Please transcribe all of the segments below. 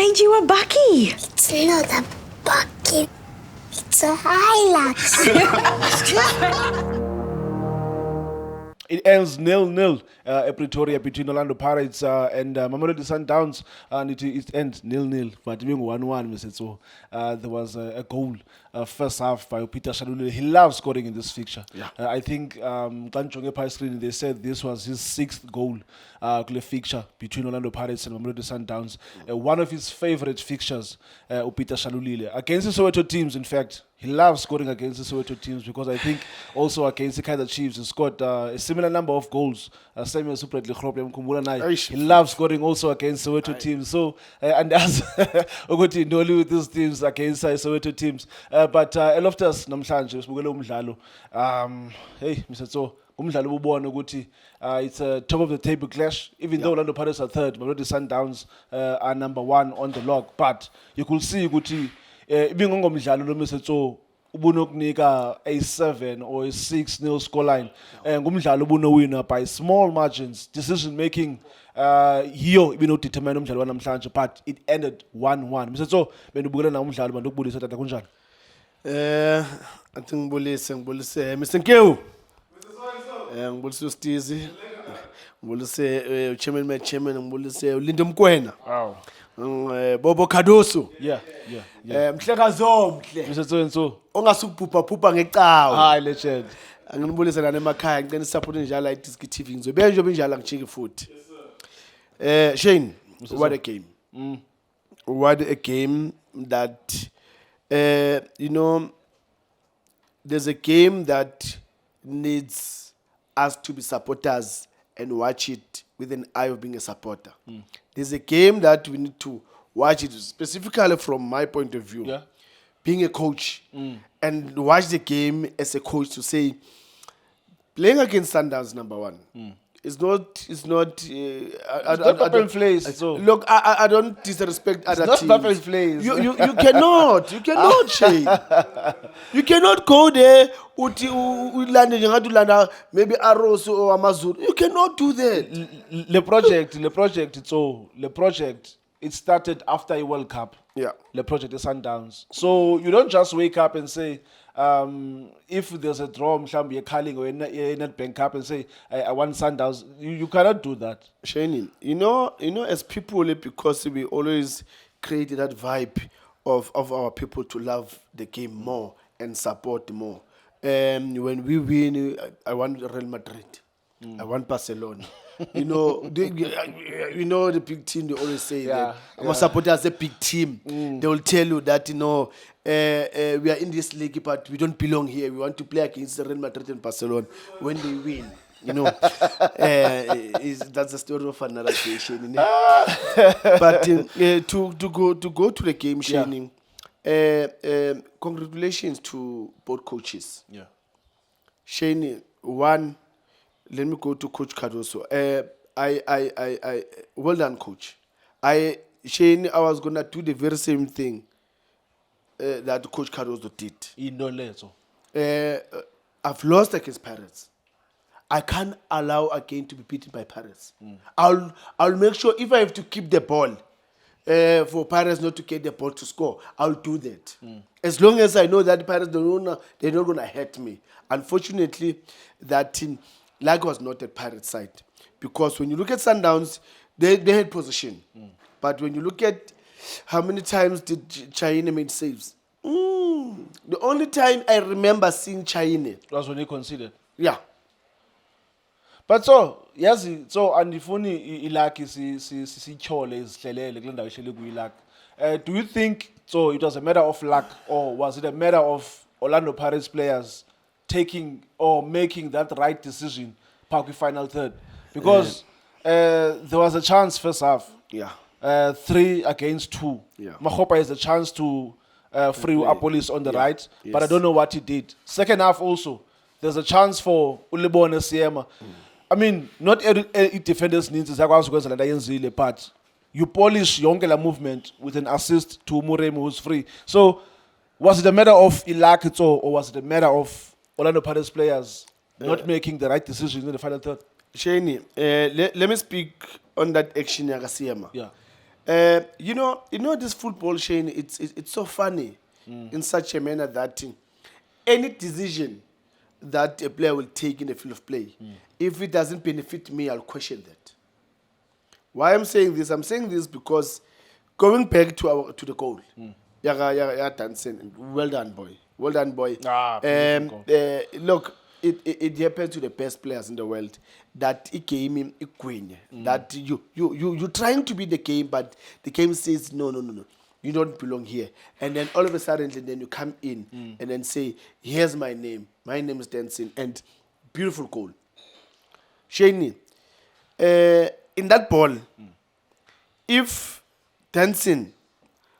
Benji Wabaki. It's not a bucket. It's a Hilux. It ends 0-0 at Pretoria between Orlando Pirates and Mamelodi Sundowns, and it ends 0-0. But being 1-1, so there was a goal first half by Peter Shalulile. He loves scoring in this fixture. Yeah. I think Kanchonge Pie Screen, they said this was his 6th goal fixture between Orlando Pirates and Mamelodi Sundowns. One of his favorite fixtures, Peter Shalulile. Against the Soweto teams, in fact, he loves scoring against the Soweto teams because I think also against the Kaizer Chiefs, he scored a similar number of goals. Same as Super Lekhrope Mkumbula Nai. He loves scoring also against Soweto teams. So, and as Ogoti Ndoli with these teams against Soweto teams. But Eloftus namhlanje sibukele umdlalo. Hey, Mr. So, umdlalo ubona ukuthi it's a top of the table clash. Even though Orlando Pirates are third, Mamelodi Sundowns are number 1 on the log. But you could see ukuthi ibingongomdlalo lo Mr. So ubunokunika a 7 or a 6-0 scoreline. Ngumdlalo ubunowina by small margins. Decision making hiyo ibinodetermine umdlalo wanamhlanje, but it ended 1-1. Mr. So benubukela na umdlalo bandukubulisa tata kunjani? Athi ngibulise Mr. Nkewu. Ngibulise uStizi. Ngibulise chairman, ngibulise uLindo Mkwena. Wow. Bobo Khadoso. Yeah. Mhlekazi omhle. Mr. So Ongasukubhubha ngecawa. hi legend. Anginibulisa lana emakhaya ngicela support njalo la iDisk TV ngizobe nje benjalo ngijike futhi. Shane, what a game. What a game that you know, there's a game that needs us to be supporters and watch it with an eye of being a supporter. There's a game that we need to watch it specifically from my point of view. Yeah. Being a coach and watch the game as a coach to say, playing against Sundowns number 1. It's not. It's not Papa Flays, so. Look, I don't disrespect other not teams. Papa Flays. You cannot. You cannot, Shane. You cannot go there. Maybe Aros or Amazon. You cannot do that. The project. It started after a World Cup. Yeah. The project is Sundowns. So you don't just wake up and say, if there's a draw, mhlambi eKhaling or Nedbank Cup, and say, I want Sundowns. You cannot do that. Shane, you know, as people, because we always create that vibe of our people to love the game more and support more. When we win, I want Real Madrid. I want Barcelona. You know, the big team, they always say that. I'm a supporter as a big team. They will tell you that, you know, we are in this league, but we don't belong here. We want to play against Real Madrid and Barcelona when they win. You know, that's the story of another day, Shane. But to go to the game, Shane, congratulations to both coaches. Yeah. Shane, one, let me go to Coach Cardoso. I well done, Coach. Shane, I was gonna do the very same thing that Coach Cardoso did. I've lost against Pirates. I can't allow again to be beaten by Pirates. I'll make sure if I have to keep the ball for Pirates not to get the ball to score, I'll do that. As long as I know that Pirates they're not gonna hurt me. Unfortunately, that team. Like was not at Pirate side, because when you look at Sundowns, they had position, but when you look at how many times did China made saves, the only time I remember seeing China was when he conceded. Yeah, but so yes, so andifuni ilaki sichole isihlelele kule ndawo ihlele kuyilaki. Do you think so it was a matter of luck, or was it a matter of Orlando Pirates players taking or making that right decision, Parky final third? Because there was a chance first half. Yeah. 3-2. Yeah. Mahopa has a chance to free Apolis on the right, but I don't know what he did. Second half also, there's a chance for Ulibone Siema. I mean, not every defenders needs to, but you polish Yonkela movement with an assist to Muremu who's free. So was it a matter of Ilakito, or was it a matter of Orlando Pirates players not making the right decisions in the final third? Shane, let me speak on that action, Yagasiema. Yeah. You know this football, Shane. It's so funny in such a manner that any decision that a player will take in the field of play, if it doesn't benefit me, I'll question that. Why I'm saying this? I'm saying this because going back to the goal, Danson, well done, boy. Well done, boy. Beautiful goal. Look, it happens to the best players in the world that it came in that you trying to be the game, but the game says no. You don't belong here. And then all of a sudden, then you come in and then say, here's my name. My name is Danson. And beautiful goal. Shane, in that ball, if Danson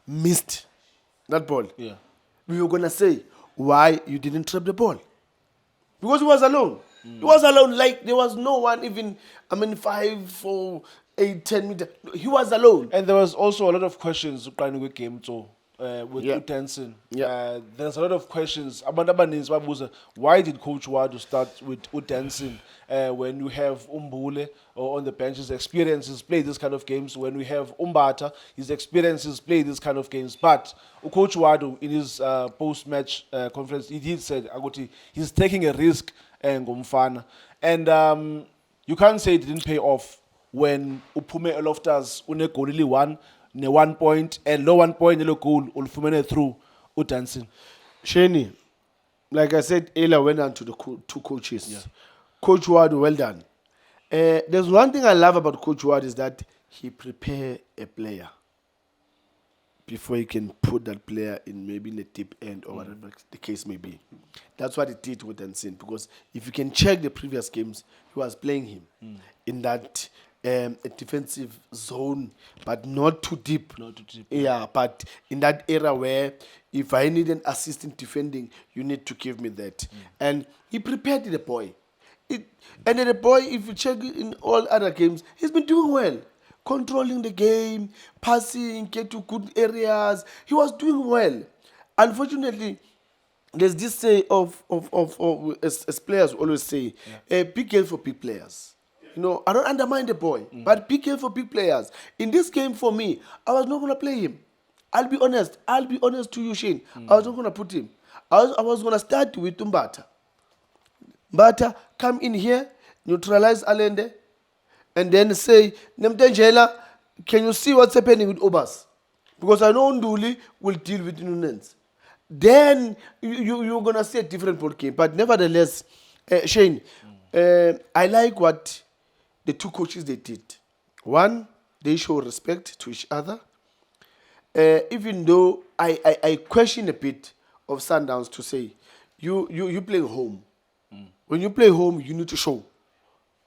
missed that ball, Yeah. we were going to say, why you didn't trap the ball? Because he was alone. He was alone. Like, there was no one even, 5, 4, 8, 10 meters. He was alone. And there was also a lot of questions regarding the game too. With Yeah. Utensin. Yeah. There's a lot of questions. Abantu abaninzi babuza, why did Coach Wadu start with Utensin when you have Umbule or on the bench? His experiences play this kind of games. When we have Umbata, his experiences play this kind of games. But Coach Wadu, in his post-match conference, he did say Agoti, he's taking a risk ngomfana. And you can't say it didn't pay off when Upume Loftus une goal only one. Ne 1 point and low 1 point yellow goal ulfumene through Utansin. Shani, like I said earlier, went on to the two coaches. Yeah. Coach Ward, well done. There's one thing I love about Coach Ward is that he prepare a player before he can put that player in maybe in the deep end or whatever the case may be. That's what he did with Danson, because if you can check the previous games, he was playing him in that a defensive zone, but not too deep. Not too deep. Yeah, but in that era where if I need an assist in defending, you need to give me that. And he prepared the boy. And then the boy, if you check it in all other games, he's been doing well. Controlling the game, passing, get to good areas. He was doing well. Unfortunately, there's this say as players always say, be careful for big players. You know, I don't undermine the boy, but be careful for big players. In this game, for me, I was not going to play him. I'll be honest to you, Shane. I was not going to put him. I was going to start with Mbata. Mbata, come in here, neutralize Allende, and then say, Nemtenjela, can you see what's happening with Obas? Because I know Nduli will deal with Nunez. Then you're going to see a different ball game. But nevertheless, Shane, I like what the two coaches they did. One, they show respect to each other. Even though I question a bit of Sundowns to say, you play home. When you play home, you need to show.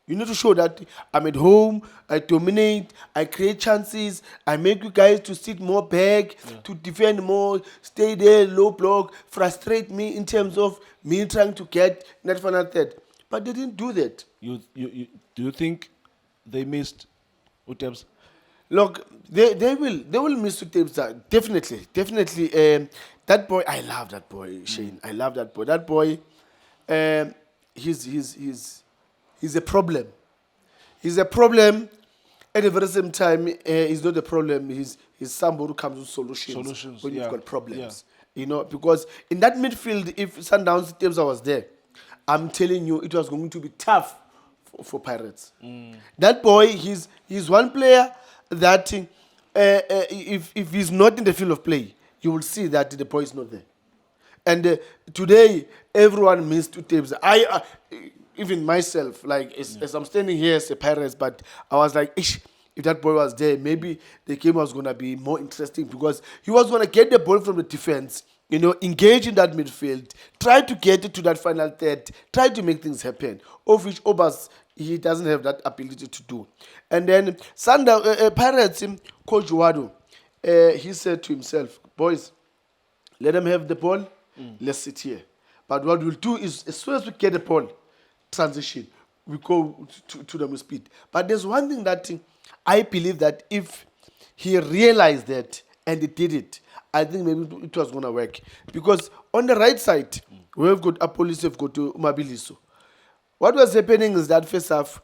You need to show that I'm at home, I dominate, I create chances, I make you guys to sit more back, to defend more, stay there, low block, frustrate me in terms of me trying to get net final third. But they didn't do that. Do you think they missed Utebs? Look, they will miss two tapes. Definitely. That boy, I love that boy, Shane. I love that boy. That boy, he's a problem. He's a problem. At the very same time, he's not a problem. He's somebody who comes with solutions when you've got problems. Yeah. You know, because in that midfield, if Sundowns tapes was there, I'm telling you, it was going to be tough for Pirates. That boy, he's one player that if he's not in the field of play, you will see that the boy is not there. And today, everyone missed two tapes. I even myself, like as I'm standing here as a Pirates, but I was like, ish, if that boy was there, maybe the game was going to be more interesting because he was going to get the ball from the defense, you know, engage in that midfield, try to get it to that final third, try to make things happen, of which Obas, he doesn't have that ability to do. And then Pirates, Coach Wadu, he said to himself, boys, let them have the ball, let's sit here. But what we'll do is, as soon as we get the ball, transition, we go to them with speed. But there's one thing that I believe that if he realized that and he did it, I think maybe it was going to work. Because on the right side, we've got Apolis, we've got Mabiliso. What was happening is that first half,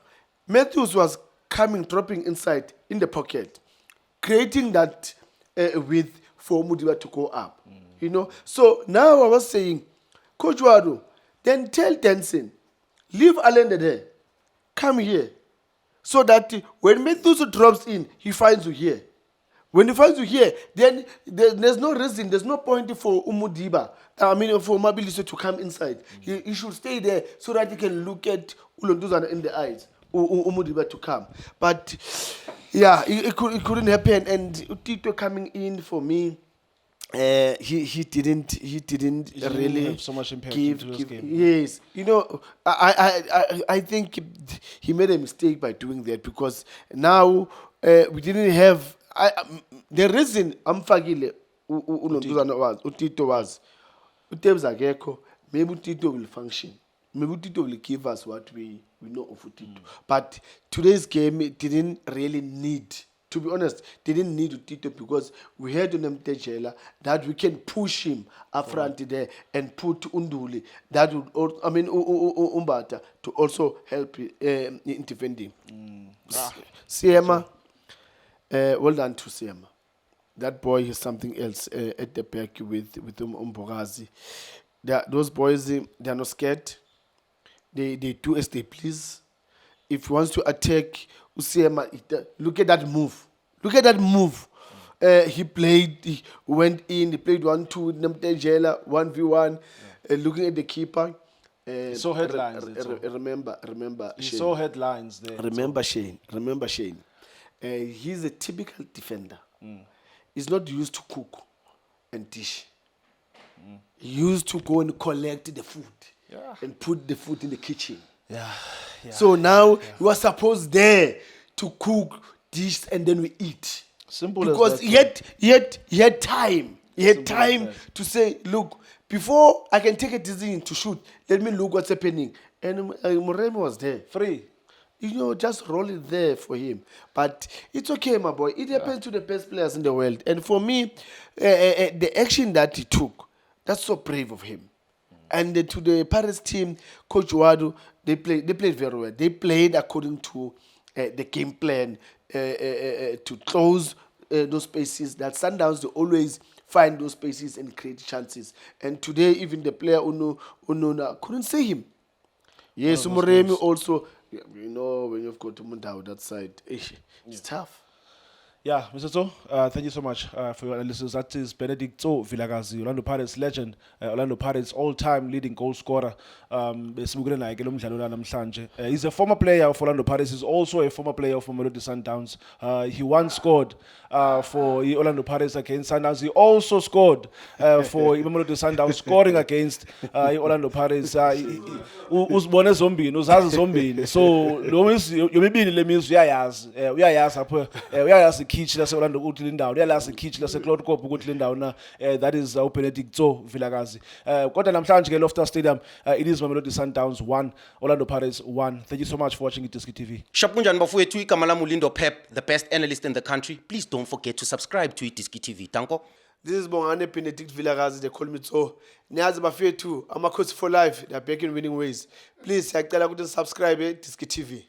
Matthews was dropping inside in the pocket. creating that width for Mudiba to go up. You know, so now I was saying, Coach Wadu, then tell Denson, leave Allende there, come here, so that when Methuso drops in, he finds you here. When he finds you here, then there's no reason, there's no point for Umudiba, for Mabiliso to come inside. He should stay there so that he can look at Ulonduzana in the eyes, Umudiba to come. But yeah, it couldn't happen. And Tito coming in for me, he didn't really have so much impact give, into this game. yes, you know, I think he made a mistake by doing that, because now we didn't have the reason Amfagile Utito was Utebs Ageko, maybe Utito will function, maybe Utito will give us what we know of Utito. But today's game, it didn't really need, to be honest, didn't need Utito, because we had on Tejela that we can push him up front there and put Unduli, that would also, Umbata, to also help in defending. Siema, well done to Siema. That boy is something else at the back with Mbogazi. Those boys, they are not scared. They do as they please. If he wants to attack Usiema, look at that move. Look at that move. He went in, he played 1-2 with Namtejela, 1v1, looking at the keeper. Saw headlines. Remember He Shane. saw headlines there. Remember Shane. He's a typical defender. He's not used to cook and dish. He used to go and collect the food and put the food in the kitchen. Yeah. So now he was supposed there to cook, dish, and then we eat. Simple because as that. he had time. He had Simple as time that. to say, look, before I can take a decision to shoot, let me look what's happening. And Moremi was there. Free. You know, just roll it there for him. But it's okay, my boy. It happens to the best players in the world. And for me, the action that he took, that's so brave of him. And to the Paris team, Coach Wadu, they played very well. They played according to the game plan to close those spaces. That Sundowns, they always find those spaces and create chances. And today, even the player Unona couldn't see him. Yes, Umuremi also, you know, when you've got Mundao that side, it's tough. Yeah, Mr. Tso, thank you so much for your analysis. That is Benedict Tso Vilakazi, Orlando Pirates legend, Orlando Pirates all-time leading goal scorer. He's a former player of Orlando Pirates. He's also a former player of Mamelodi Sundowns. He once scored for Orlando Pirates against Sundowns. He also scored for Mamelodi Sundowns, scoring against Orlando Pirates. Uzibone zombini, uzazi zombini. So yomibili le mizu uyayazi kitch lase Orlando ukuthi lindawo uyalazi kitch lase Claude Kopu ukuthi lindawo na that is Benedict Tso Vilakazi. Kodwa namhlanje ke Loftus Stadium it is Mamelodi Sundowns 1 Orlando Pirates 1. Thank you so much for watching iDiski TV. Shapunjani bafowethu igama lami Lindo Pep, the best analyst in the country. Please don't forget to subscribe to iDiski TV. Tanko. This is Bongane Benedict Vilakazi, they call me Tso. Niyazi bafethu, Amakhosi for life, they are back in winning ways. Please, siyacela ukuthi subscribe iDiski TV.